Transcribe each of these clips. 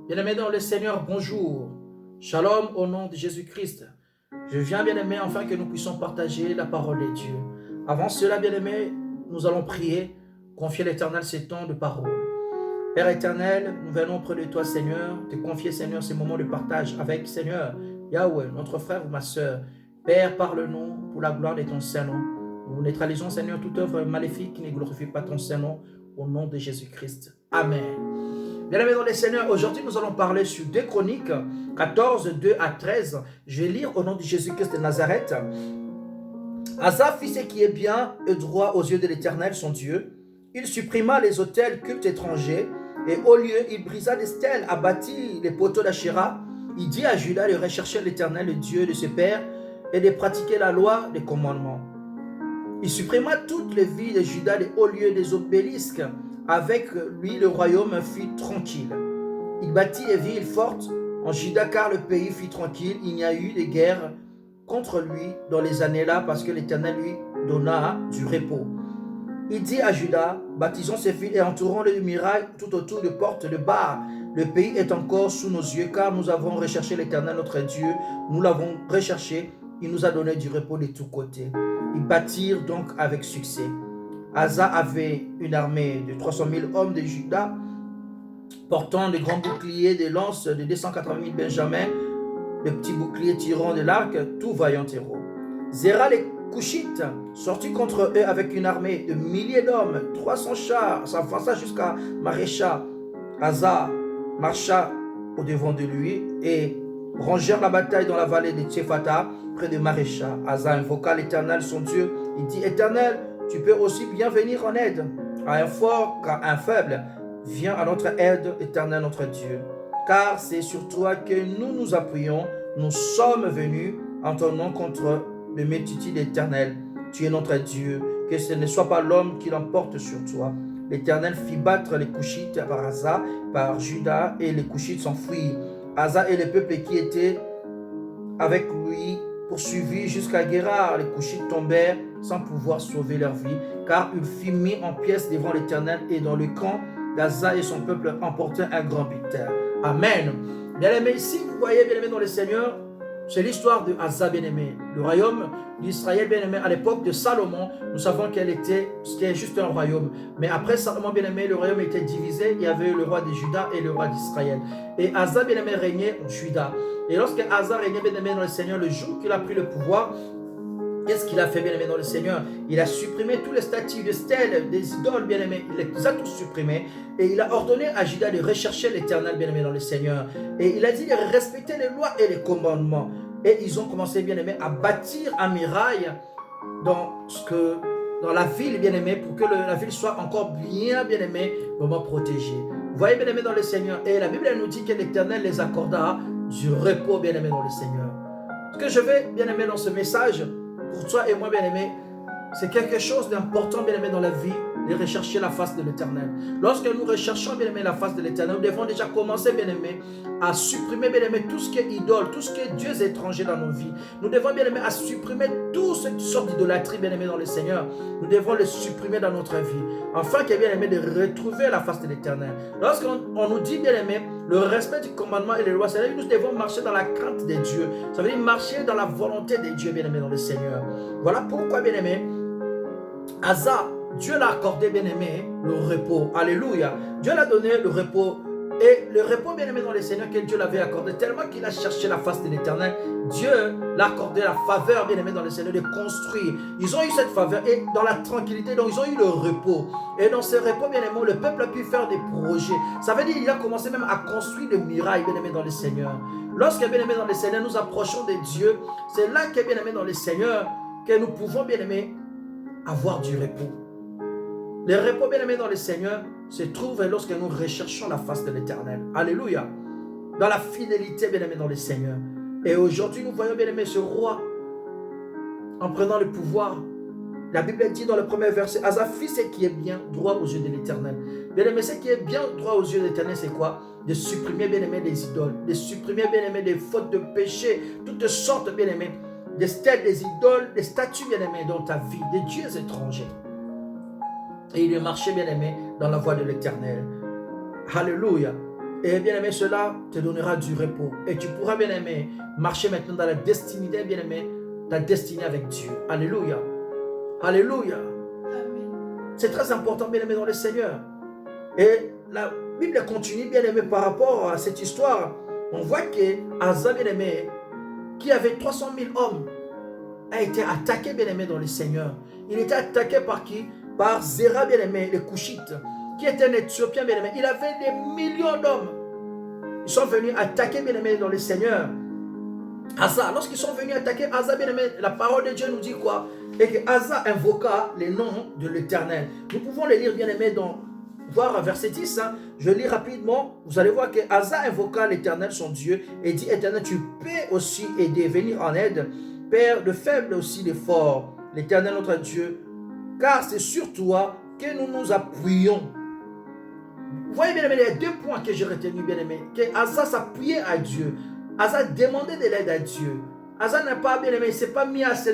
Bien-aimés dans le Seigneur, bonjour. Shalom au nom de Jésus-Christ. Je viens, bien-aimés, afin que nous puissions partager la parole de Dieu. Avant cela, bien-aimés, nous allons prier, confier à l'Éternel ces temps de parole. Père éternel, nous venons près de toi, Seigneur, te confier, Seigneur, ces moments de partage avec, Seigneur, Yahweh, notre frère ou ma soeur. Père, parle-nous pour la gloire de ton Saint-Nom. Nous neutralisons, Seigneur, toute œuvre maléfique qui ne glorifie pas ton Saint-Nom, au nom de Jésus-Christ. Amen. Bien-aimés dans les Seigneurs, aujourd'hui nous allons parler sur 2 Chroniques 14, 2 à 13. Je vais lire au nom de Jésus-Christ de Nazareth. Asa fit ce qui est bien et droit aux yeux de l'Éternel, son Dieu. Il supprima les autels cultes étrangers et au lieu, il brisa des stèles, abattit les poteaux d'Achéra. Il dit à Judas de rechercher l'Éternel, le Dieu de ses pères, et de pratiquer la loi des commandements. Il supprima toutes les villes de Juda des hauts lieux des obélisques. Avec lui, le royaume fut tranquille. Il bâtit des villes fortes en Juda, car le pays fut tranquille. Il n'y a eu de guerre contre lui dans les années-là, parce que l'Éternel lui donna du repos. Il dit à Juda, bâtissons ces villes et entourons les murailles tout autour de portes de barres. Le pays est encore sous nos yeux, car nous avons recherché l'Éternel notre Dieu. Nous l'avons recherché, il nous a donné du repos de tous côtés. Ils bâtirent donc avec succès. Asa avait une armée de 300 000 hommes de Juda, portant de grands boucliers, des lances de 280 000 Benjamins, de petits boucliers tirant de l'arc, tout vaillants héros. Zéra les Couchites sortit contre eux avec une armée de milliers d'hommes, 300 chars, s'avança jusqu'à Marécha. Asa marcha au devant de lui et rangèrent la bataille dans la vallée de Tsephata, près de Marécha. Asa invoqua l'Éternel, son Dieu. Il dit, Éternel, tu peux aussi bien venir en aide à un fort qu'à un faible. Viens à notre aide, Éternel notre Dieu. Car c'est sur toi que nous nous appuyons. Nous sommes venus en ton nom contre le multitude éternelle. Tu es notre Dieu. Que ce ne soit pas l'homme qui l'emporte sur toi. L'Éternel fit battre les Couchites par Asa, par Juda, et les Couchites s'enfuirent. Asa et le peuple qui était avec lui poursuivis jusqu'à Guérar. Les Couchites tombèrent sans pouvoir sauver leur vie, car il fut mis en pièces devant l'Éternel, et dans le camp d'Asa et son peuple emportèrent un grand butin. Amen. Bien-aimés, ici vous voyez, bien-aimés dans le Seigneur, c'est l'histoire de Asa, bien-aimé. Le royaume d'Israël, bien-aimé, à l'époque de Salomon, nous savons c'était juste un royaume. Mais après Salomon, bien-aimé, le royaume était divisé. Il y avait le roi de Juda et le roi d'Israël. Et Asa, bien-aimé, régnait en Juda. Et lorsque Asa régnait, bien-aimé, dans le Seigneur, le jour qu'il a pris le pouvoir, qu'est-ce qu'il a fait, bien-aimé, dans le Seigneur? Il a supprimé tous les statues de stèles, des idoles, bien-aimé. Il les a tous supprimés. Et il a ordonné à Juda de rechercher l'Éternel, bien-aimé, dans le Seigneur. Et il a dit de respecter les lois et les commandements. Et ils ont commencé, bien-aimé, à bâtir un muraille dans la ville, bien-aimé, pour que la ville soit encore bien-aimé, vraiment protégée. Vous voyez, bien-aimé, dans le Seigneur. Et la Bible, elle nous dit que l'Éternel les accorda du repos, bien-aimé, dans le Seigneur. Ce que je vais, bien-aimé, dans ce message, pour toi et moi, bien-aimé, c'est quelque chose d'important, bien-aimé, dans la vie, de rechercher la face de l'Éternel. Lorsque nous recherchons, bien-aimé, la face de l'Éternel, nous devons déjà commencer, bien-aimé, à supprimer, bien-aimé, tout ce qui est idole, tout ce qui est dieux étrangers dans nos vies. Nous devons, bien-aimé, à supprimer toutes sortes d'idolâtries, bien-aimé, dans le Seigneur. Nous devons les supprimer dans notre vie, afin que, bien-aimé, de retrouver la face de l'Éternel. Lorsqu'on nous dit, bien-aimé, le respect du commandement et les lois, c'est-à-dire que nous devons marcher dans la crainte de Dieu. Ça veut dire marcher dans la volonté de Dieu, bien-aimé, dans le Seigneur. Voilà pourquoi, bien-aimé, Asa, Dieu l'a accordé, bien-aimé, le repos. Alléluia. Dieu l'a donné le repos. Et le repos, bien-aimé, dans le Seigneur, que Dieu l'avait accordé, tellement qu'il a cherché la face de l'Éternel, Dieu l'a accordé la faveur, bien-aimé, dans le Seigneur, de construire. Ils ont eu cette faveur et dans la tranquillité, donc ils ont eu le repos. Et dans ce repos, bien-aimé, le peuple a pu faire des projets. Ça veut dire qu'il a commencé même à construire des murailles, bien-aimé, dans le Seigneur. Lorsque, bien-aimé, dans le Seigneur, nous approchons de Dieu, c'est là que, bien-aimé, dans le Seigneur, que nous pouvons, bien-aimé, avoir du repos. Le repos, bien-aimé, dans le Seigneur se trouve lorsque nous recherchons la face de l'Éternel. Alléluia. Dans la fidélité, bien-aimé, dans le Seigneur. Et aujourd'hui, nous voyons, bien-aimé, ce roi, en prenant le pouvoir. La Bible dit dans le premier verset, Asa fit ce qui est bien droit aux yeux de l'Éternel. Bien-aimé, ce qui est bien droit aux yeux de l'Éternel, c'est quoi? De supprimer, bien-aimé, des idoles. De supprimer, bien-aimé, des fautes de péché. Toutes sortes, bien-aimé, des stèles, des idoles, des statues, bien-aimé, dans ta vie. Des dieux étrangers. Et il est marché, bien-aimé, dans la voie de l'Éternel. Alléluia. Et bien aimé, cela te donnera du repos. Et tu pourras, bien aimé, marcher maintenant dans la destinée, bien aimé, ta destinée avec Dieu. Alléluia. Alléluia. C'est très important, bien aimé, dans le Seigneur. Et la Bible continue, bien aimé, par rapport à cette histoire. On voit que Asa, bien aimé, qui avait 300 000 hommes, a été attaqué, bien aimé, dans le Seigneur. Il était attaqué par qui? Par Zéra, bien aimé, les Couchites, qui était un Éthiopien, bien aimé. Il avait des millions d'hommes. Ils sont venus attaquer, bien aimé, dans le Seigneur. Asa, lorsqu'ils sont venus attaquer Asa, bien aimé, la parole de Dieu nous dit quoi? Et que Asa invoqua les noms de l'Éternel. Nous pouvons les lire, bien aimé, dans voir verset 10, hein. Je lis rapidement. Vous allez voir que Asa invoqua l'Éternel, son Dieu, et dit: Éternel, tu peux aussi aider, venir en aide, Père de faibles aussi des forts, l'Éternel notre Dieu, car c'est sur toi que nous nous appuyons. Vous voyez, bien aimé, il y a deux points que j'ai retenus, bien aimé. Que Asa s'appuyait à Dieu. Asa demandait de l'aide à Dieu. Asa n'a pas, bien aimé, il ne s'est pas mis à se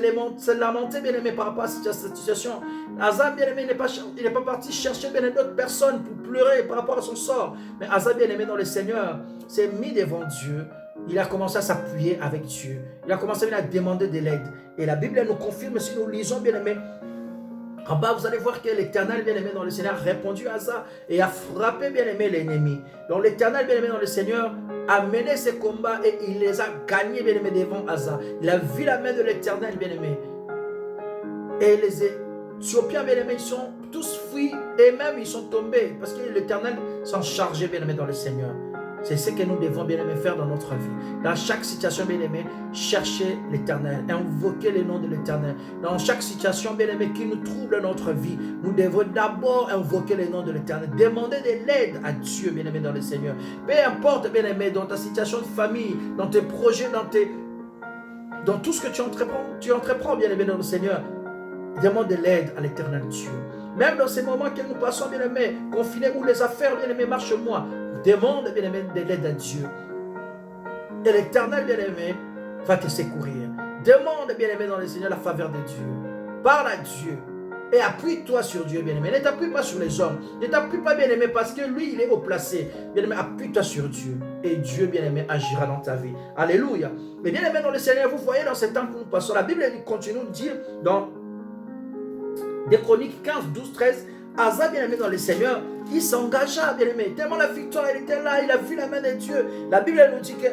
lamenter, bien aimé, par rapport à cette situation. Asa, bien aimé, il n'est pas parti chercher, bien aimé, d'autres personnes pour pleurer par rapport à son sort. Mais Asa, bien aimé, dans le Seigneur, s'est mis devant Dieu. Il a commencé à s'appuyer avec Dieu. Il a commencé à demander de l'aide. Et la Bible nous confirme, si nous lisons, bien aimé, en bas, vous allez voir que l'Éternel, bien aimé, dans le Seigneur, a répondu à Asa et a frappé, bien aimé, l'ennemi. Donc l'Éternel, bien aimé, dans le Seigneur, a mené ces combats et il les a gagnés, bien aimé, devant Asa. Il a vu la main de l'Éternel, bien aimé. Et les Éthiopiens, bien aimé, ils sont tous fuis et même ils sont tombés parce que l'Éternel s'en chargeait, bien aimé, dans le Seigneur. C'est ce que nous devons, bien aimé, faire dans notre vie. Dans chaque situation, bien aimé, chercher l'Éternel, invoquer le nom de l'Éternel. Dans chaque situation, bien aimé, qui nous trouble notre vie, nous devons d'abord invoquer le nom de l'Éternel. Demander de l'aide à Dieu, bien aimé, dans le Seigneur. Peu importe, bien aimé, dans ta situation de famille, dans tes projets, dans tout ce que tu entreprends, bien aimé, dans le Seigneur. Demande de l'aide à l'Éternel Dieu. Même dans ces moments que nous passons, bien aimé, confinés, où les affaires, bien aimé, marchent moins. Demande, bien aimé, de l'aide à Dieu. Et l'Éternel, bien aimé, va te secourir. Demande, bien aimé, dans le Seigneur, la faveur de Dieu. Parle à Dieu. Et appuie-toi sur Dieu, bien aimé. Ne t'appuie pas sur les hommes. Ne t'appuie pas, bien aimé, parce que lui, il est haut placé. Bien aimé, appuie-toi sur Dieu. Et Dieu, bien aimé, agira dans ta vie. Alléluia. Mais bien aimé, dans le Seigneur, vous voyez, dans ce temps que nous passons, la Bible continue de dire dans des Chroniques 15, 12, 13, Asa, bien aimé, dans le Seigneur, il s'engagea, bien aimé. Tellement la victoire, elle était là, il a vu la main de Dieu. La Bible nous dit que,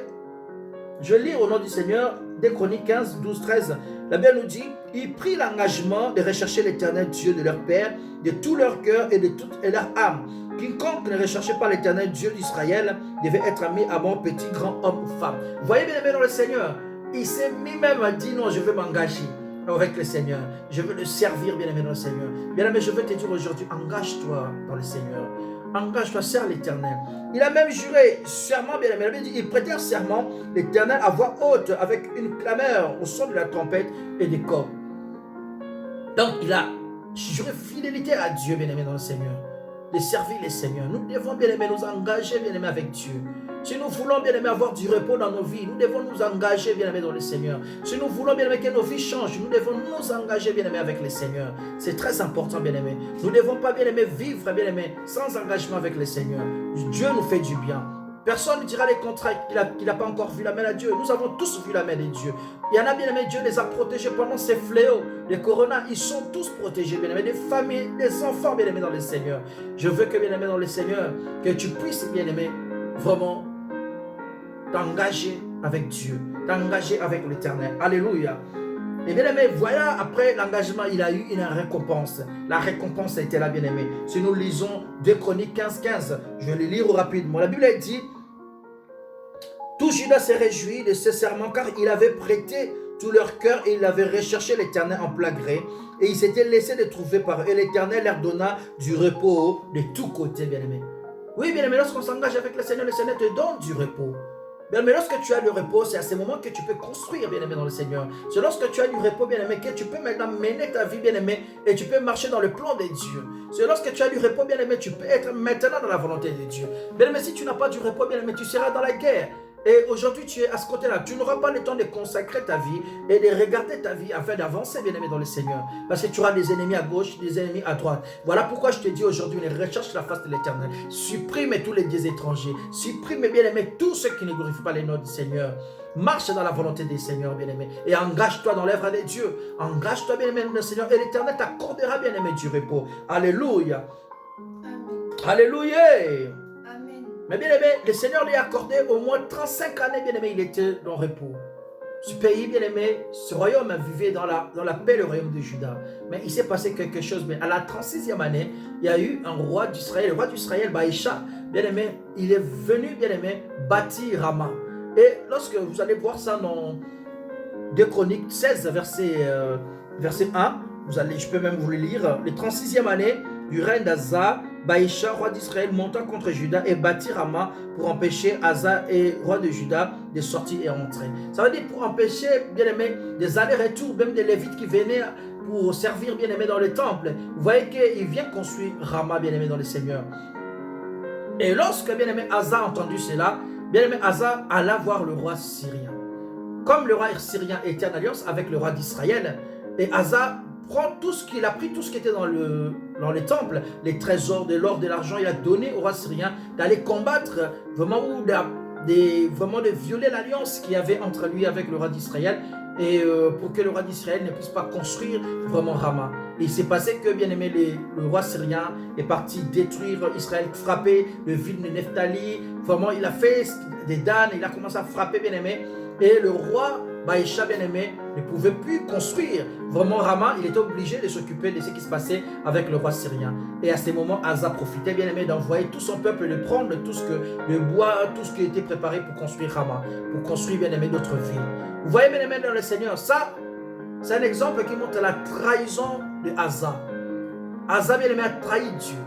je lis au nom du Seigneur, des Chroniques 15, 12, 13, la Bible nous dit, il prit l'engagement de rechercher l'Éternel Dieu de leur Père, de tout leur cœur et de toute leur âme. Quiconque ne recherchait pas l'Éternel Dieu d'Israël devait être mis à mort, petit, grand, homme ou femme. Vous voyez, bien aimé, dans le Seigneur, il s'est mis même à dire, non, je veux m'engager avec le Seigneur. Je veux le servir, bien aimé, dans le Seigneur. Bien aimé, je veux te dire aujourd'hui, engage-toi dans le Seigneur. Engage-toi, sers l'Éternel. Il a même juré serment, bien aimé. Il prêtait un serment, l'Éternel, à voix haute, avec une clameur au son de la trompette et des corps. Donc, il a juré fidélité à Dieu, bien aimé, dans le Seigneur. De servir le Seigneur. Nous devons, bien aimé, nous engager, bien aimé, avec Dieu. Si nous voulons, bien aimé, avoir du repos dans nos vies, nous devons nous engager, bien aimé, dans le Seigneur. Si nous voulons, bien aimé, que nos vies changent, nous devons nous engager, bien aimé, avec le Seigneur. C'est très important, bien aimé. Nous ne devons pas, bien aimé, vivre, bien aimé, sans engagement avec le Seigneur. Dieu nous fait du bien. Personne ne dira les contraires qu'il n'a pas encore vu la main de Dieu. Nous avons tous vu la main de Dieu. Il y en a, bien aimé, Dieu les a protégés pendant ces fléaux. Les coronas, ils sont tous protégés, bien aimé. Des familles, des enfants, bien aimé, dans le Seigneur. Je veux que, bien aimé, dans le Seigneur, que tu puisses, bien aimé, vraiment t'engager avec Dieu, t'engager avec l'Éternel. Alléluia. Et bien aimé, voilà, après l'engagement, il a eu une récompense. La récompense a été là, bien aimé. Si nous lisons 2 Chroniques 15, 15, je vais les lire rapidement. La Bible dit, tout Judas s'est réjoui de ce serment, car il avait prêté tout leur cœur et il avait recherché l'Éternel en plein gré. Et il s'était laissé de trouver par eux. Et l'Éternel leur donna du repos de tous côtés, bien aimé. Oui, bien aimé, lorsqu'on s'engage avec le Seigneur te donne du repos. Bien, mais lorsque tu as le repos, c'est à ce moment que tu peux construire, bien aimé, dans le Seigneur. C'est lorsque tu as du repos, bien aimé, que tu peux maintenant mener ta vie, bien aimé, et tu peux marcher dans le plan de Dieu. C'est lorsque tu as du repos, bien aimé, tu peux être maintenant dans la volonté de Dieu. Bien aimé, si tu n'as pas du repos, bien aimé, tu seras dans la guerre. Et aujourd'hui, tu es à ce côté-là. Tu n'auras pas le temps de consacrer ta vie et de regarder ta vie afin d'avancer, bien-aimé, dans le Seigneur. Parce que tu auras des ennemis à gauche, des ennemis à droite. Voilà pourquoi je te dis aujourd'hui, recherche la face de l'Éternel. Supprime tous les dieux étrangers. Supprime, bien-aimé, tous ceux qui ne glorifient pas les noms du Seigneur. Marche dans la volonté des Seigneurs, bien-aimé. Et engage-toi dans l'œuvre de Dieu. Engage-toi, bien-aimé, dans le Seigneur. Et l'Éternel t'accordera, bien-aimé, du repos. Alléluia. Amen. Alléluia. Mais bien aimé, le Seigneur lui a accordé au moins 35 années, bien aimé, il était dans le repos. Ce pays, bien aimé, ce royaume vivait dans la paix, le royaume de Juda. Mais il s'est passé quelque chose. Mais à la 36e année, il y a eu un roi d'Israël, le roi d'Israël, Baïcha, bien aimé, il est venu, bien aimé, bâtir Rama. Et lorsque vous allez voir ça dans 2 Chroniques 16, verset 1, je peux même vous le lire, les 36e année du règne d'Asa, Baïcha, roi d'Israël, monta contre Juda et bâtit Rama pour empêcher Asa et roi de Juda de sortir et entrer. Ça veut dire pour empêcher, bien aimé, des allers-retours, même des Lévites qui venaient pour servir, bien aimé, dans le temple. Vous voyez qu'il vient construire Rama, bien aimé, dans le Seigneur. Et lorsque, bien aimé, Asa a entendu cela, bien aimé, Asa alla voir le roi syrien. Comme le roi syrien était en alliance avec le roi d'Israël, et Asa prend tout ce qu'il a pris, tout ce qui était dans les temples, les trésors, de l'or, de l'argent, il a donné au roi syrien d'aller combattre, vraiment, vraiment de violer l'alliance qu'il y avait entre lui avec le roi d'Israël, et pour que le roi d'Israël ne puisse pas construire vraiment Rama. Et il s'est passé que, bien aimé, le roi syrien est parti détruire Israël, frapper le ville de Nephtali, vraiment il a fait des Dan, il a commencé à frapper, bien aimé, et le roi Baïcha, bien aimé, ne pouvait plus construire vraiment Rama. Il était obligé de s'occuper de ce qui se passait avec le roi syrien. Et à ce moment, Asa profitait, bien aimé, d'envoyer tout son peuple, de prendre le bois, tout ce qui était préparé pour construire Rama, pour construire, bien aimé, d'autres villes. Vous voyez, bien aimé, dans le Seigneur, ça, c'est un exemple qui montre la trahison de Asa. Asa, bien aimé, a trahi Dieu.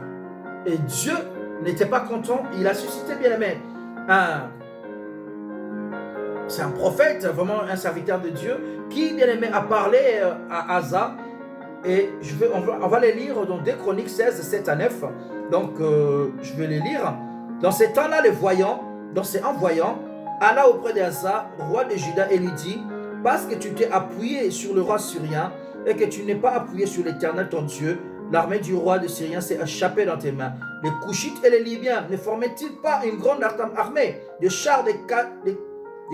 Et Dieu n'était pas content. Il a suscité, bien aimé, c'est un prophète, vraiment un serviteur de Dieu, qui, bien aimé, a parlé à Asa. Et on va les lire dans 2 Chroniques 16, 7 à 9. Donc, je vais les lire. Dans ces temps-là, un voyant, alla auprès d'Asa, roi de Juda, et lui dit, parce que tu t'es appuyé sur le roi syrien et que tu n'es pas appuyé sur l'Éternel ton Dieu, l'armée du roi de Syrien s'est échappée dans tes mains. Les Couchites et les Libyens ne formaient-ils pas une grande armée de chars, des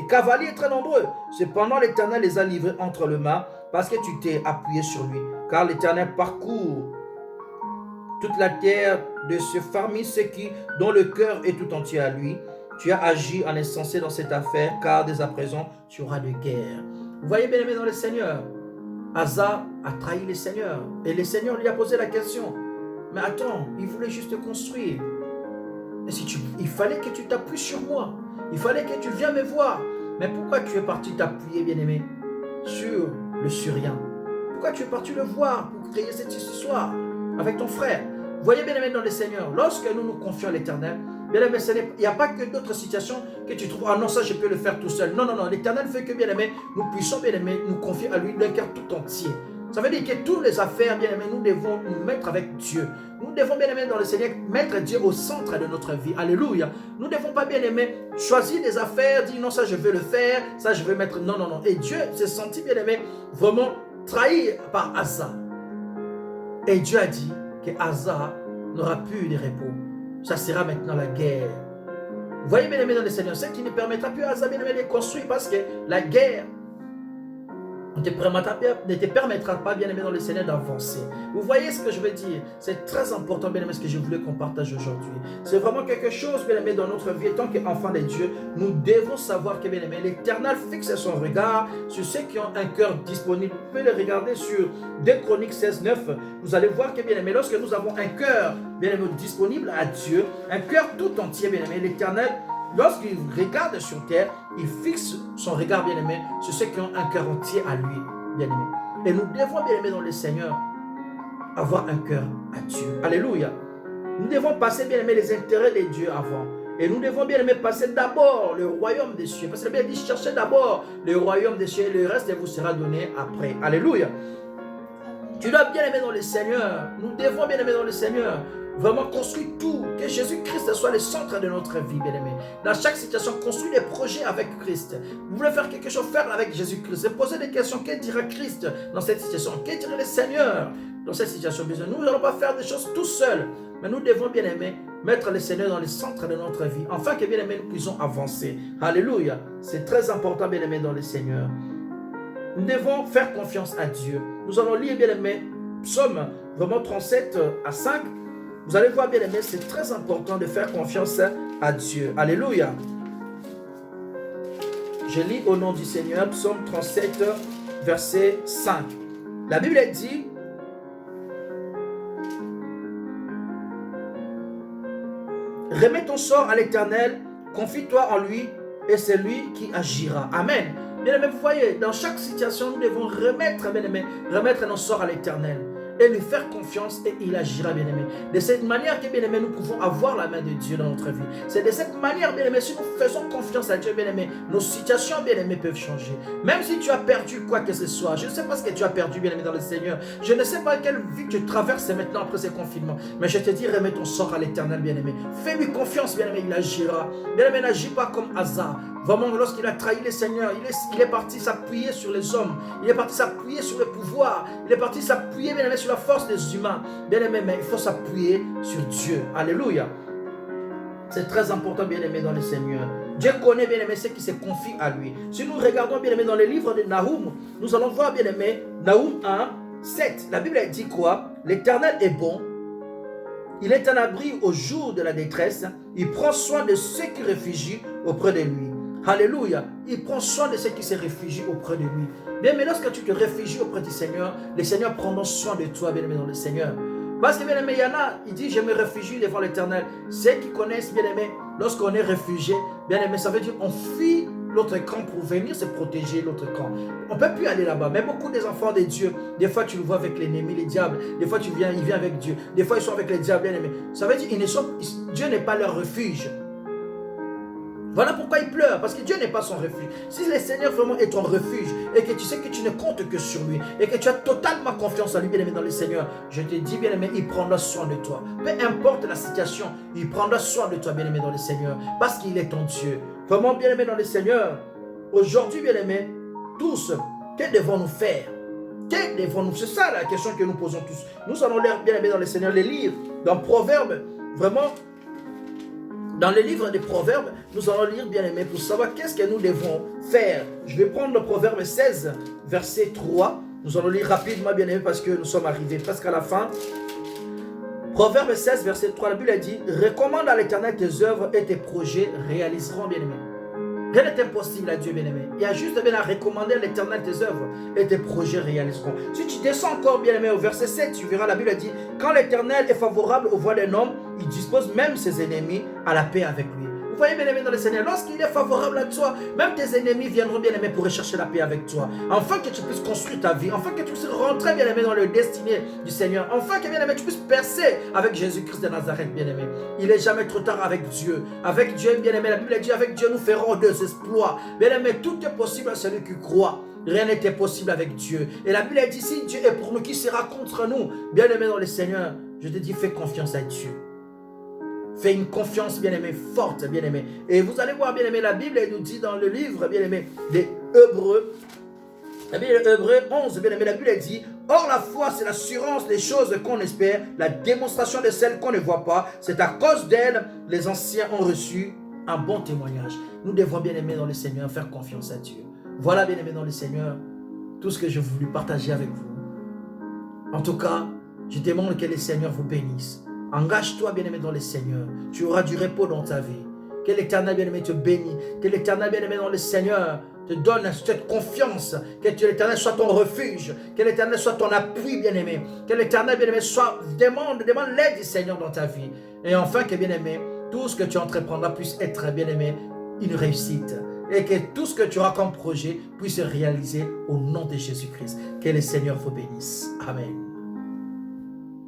cavaliers très nombreux? Cependant, l'Éternel les a livrés entre les mains parce que tu t'es appuyé sur lui. Car l'Éternel parcourt toute la terre de ce parmi ceux dont le cœur est tout entier à lui. Tu as agi en insensé dans cette affaire, car dès à présent, tu auras de guerre. Vous voyez, bien aimé, dans le Seigneur, Asa a trahi le Seigneur. Et le Seigneur lui a posé la question. Mais attends, il voulait juste construire. Il fallait que tu t'appuies sur moi. Il fallait que tu viennes me voir. Mais pourquoi tu es parti t'appuyer, bien-aimé, sur le Syrien? Pourquoi tu es parti le voir pour créer cette histoire avec ton frère? Vous voyez, bien-aimé, dans le Seigneur, lorsque nous nous confions à l'Éternel, bien-aimé, il n'y a pas que d'autres situations que tu trouves, ah non, ça je peux le faire tout seul. Non, non, non, l'Éternel fait que, bien-aimé, nous puissions, bien-aimé, nous confier à lui d'un cœur tout entier. Ça veut dire que toutes les affaires, bien-aimés, nous devons nous mettre avec Dieu. Nous devons, bien-aimés, dans le Seigneur, mettre Dieu au centre de notre vie. Alléluia. Nous ne devons pas, bien-aimés, choisir des affaires, dire non, ça je veux le faire, ça je veux mettre. Non, non, non. Et Dieu s'est senti, bien-aimé, vraiment trahi par Asa. Et Dieu a dit que Asa n'aura plus de repos. Ça sera maintenant la guerre. Vous voyez, bien-aimés, dans le Seigneur, ce qui ne permettra plus à Asa, bien-aimé, de construire parce que la guerre ne te permettra pas, bien-aimé, dans le Seigneur, d'avancer. Vous voyez ce que je veux dire? C'est très important, bien-aimé, ce que je voulais qu'on partage aujourd'hui. C'est vraiment quelque chose, bien-aimé, dans notre vie. Tant qu'enfants de Dieu, nous devons savoir que, bien-aimé, l'Éternel fixe son regard sur ceux qui ont un cœur disponible. Vous pouvez le regarder sur 2 Chroniques 16, 9. Vous allez voir que, bien-aimé, lorsque nous avons un cœur, bien-aimé, disponible à Dieu, un cœur tout entier, bien-aimé, l'Éternel, lorsqu'il regarde sur terre, il fixe son regard, bien-aimé, sur ceux qui ont un cœur entier à lui, bien-aimé. Et nous devons, bien-aimé, dans le Seigneur, avoir un cœur à Dieu. Alléluia. Nous devons passer, bien-aimé, les intérêts de Dieu avant. Et nous devons, bien-aimé, passer d'abord le royaume des cieux. Parce que la Bible dit, cherchez d'abord le royaume des cieux et le reste vous sera donné après. Alléluia. Tu dois, bien-aimé, dans le Seigneur. Nous devons, bien-aimé, dans le Seigneur, vraiment construis tout, que Jésus-Christ soit le centre de notre vie, bien-aimé. Dans chaque situation, construis des projets avec Christ. Vous voulez faire quelque chose, faire avec Jésus-Christ. Posez des questions, que dira Christ dans cette situation? Que dirait le Seigneur dans cette situation? Nous n'allons pas faire des choses tout seuls, mais nous devons, bien-aimé, mettre le Seigneur dans le centre de notre vie, afin que, bien-aimé, nous puissions avancer. Alléluia. C'est très important, bien-aimé, dans le Seigneur. Nous devons faire confiance à Dieu. Nous allons lire, bien-aimé, Psaume vraiment 37 à 5. Vous allez voir, bien-aimé, c'est très important de faire confiance à Dieu. Alléluia. Je lis au nom du Seigneur, Psaume 37, verset 5. La Bible dit: remets ton sort à l'Éternel, confie-toi en lui, et c'est lui qui agira. Amen. Bien-aimé, vous voyez, dans chaque situation, nous devons remettre nos sorts à l'Éternel et lui faire confiance, et il agira, bien-aimé. De cette manière que, bien-aimé, nous pouvons avoir la main de Dieu dans notre vie. C'est de cette manière, bien-aimé, si nous faisons confiance à Dieu, bien-aimé, nos situations, bien-aimé, peuvent changer. Même si tu as perdu quoi que ce soit, je ne sais pas ce que tu as perdu, bien-aimé, dans le Seigneur. Je ne sais pas quelle vie tu traverses maintenant après ces confinements. Mais je te dis, remets ton sort à l'Éternel, bien-aimé. Fais-lui confiance, bien-aimé, il agira. Bien-aimé, n'agis pas comme hasard. Vraiment, lorsqu'il a trahi le Seigneur, il est parti s'appuyer sur les hommes. Il est parti s'appuyer sur le pouvoir. Il est parti s'appuyer, bien-aimé, sur la force des humains. Bien-aimé, mais il faut s'appuyer sur Dieu. Alléluia. C'est très important, bien-aimé, dans le Seigneur. Dieu connaît, bien-aimé, ceux qui se confient à lui. Si nous regardons, bien-aimé, dans les livres de Nahum, nous allons voir, bien-aimé, Nahum 1, 7. La Bible dit quoi? L'Éternel est bon. Il est un abri au jour de la détresse. Il prend soin de ceux qui réfugient auprès de lui. Alléluia. Il prend soin de ceux qui se réfugient auprès de lui. Bien, mais lorsque tu te réfugies auprès du Seigneur, le Seigneur prendra soin de toi, bien aimé, dans le Seigneur. Parce que, bien aimé, il y en a, il dit, je me réfugie devant l'Éternel. Ceux qui connaissent, bien aimé, lorsqu'on est réfugié, bien aimé, ça veut dire on fuit l'autre camp pour venir se protéger l'autre camp. On ne peut plus aller là-bas. Mais beaucoup des enfants de Dieu, des fois tu le vois avec l'ennemi, les diables. Des fois il vient avec Dieu. Des fois ils sont avec les diables, bien aimé. Ça veut dire Dieu n'est pas leur refuge. Voilà pourquoi il pleure, parce que Dieu n'est pas son refuge. Si le Seigneur vraiment est ton refuge, et que tu sais que tu ne comptes que sur lui, et que tu as totalement confiance en lui, bien aimé, dans le Seigneur, je te dis, bien aimé, il prendra soin de toi. Peu importe la situation, il prendra soin de toi, bien aimé, dans le Seigneur, parce qu'il est ton Dieu. Vraiment, bien aimé, dans le Seigneur, aujourd'hui, bien aimé, tous, que devons-nous faire? Que devons-nous? C'est ça la question que nous posons tous. Nous allons lire, bien aimé, dans le Seigneur, les livres, dans Proverbes, vraiment. Dans le livre des Proverbes, nous allons lire, bien aimé, pour savoir qu'est-ce que nous devons faire. Je vais prendre le Proverbe 16, verset 3. Nous allons lire rapidement, bien aimé, parce que nous sommes arrivés presque à la fin. Proverbe 16, verset 3, la Bible a dit: recommande à l'Éternel tes œuvres et tes projets réaliseront, bien aimé. Rien n'est impossible à Dieu, bien-aimé. Il y a juste bien à recommander à l'Éternel tes œuvres et tes projets réaliseront. Si tu descends encore, bien-aimé, au verset 7, tu verras, la Bible dit: quand l'Éternel est favorable aux voies d'un homme, il dispose même ses ennemis à la paix avec lui. Vous voyez, bien-aimé, dans le Seigneur, lorsqu'il est favorable à toi, même tes ennemis viendront, bien-aimé, pour rechercher la paix avec toi. Afin que tu puisses construire ta vie, afin que tu puisses rentrer, bien-aimé, dans le destiné du Seigneur, afin que, bien-aimé, tu puisses percer avec Jésus-Christ de Nazareth, bien-aimé. Il n'est jamais trop tard avec Dieu. Avec Dieu, bien-aimé, la Bible dit: avec Dieu, nous ferons des exploits. Bien-aimé, tout est possible à celui qui croit. Rien n'était possible avec Dieu. Et la Bible dit: si Dieu est pour nous, qui sera contre nous? Bien-aimé dans le Seigneur, je te dis, fais confiance à Dieu. Fais une confiance, bien-aimé, forte, bien-aimé. Et vous allez voir, bien-aimé, la Bible nous dit dans le livre, bien-aimé, des Hébreux, la Bible Hébreux 11, bien-aimé, la Bible dit: or la foi, c'est l'assurance des choses qu'on espère, la démonstration de celles qu'on ne voit pas. C'est à cause d'elle, les anciens ont reçu un bon témoignage. Nous devons, bien-aimé dans le Seigneur, faire confiance à Dieu. Voilà, bien-aimé dans le Seigneur, tout ce que je voulais partager avec vous. En tout cas, je demande que le Seigneur vous bénisse. Engage-toi, bien-aimé, dans le Seigneur. Tu auras du repos dans ta vie. Que l'Éternel, bien-aimé, te bénisse. Que l'Éternel, bien-aimé, dans le Seigneur, te donne cette confiance. Que l'Éternel soit ton refuge. Que l'Éternel soit ton appui, bien-aimé. Que l'Éternel, bien-aimé, demande l'aide du Seigneur dans ta vie. Et enfin, que, bien-aimé, tout ce que tu entreprendras puisse être, bien-aimé, une réussite. Et que tout ce que tu auras comme projet puisse se réaliser au nom de Jésus-Christ. Que le Seigneur vous bénisse. Amen.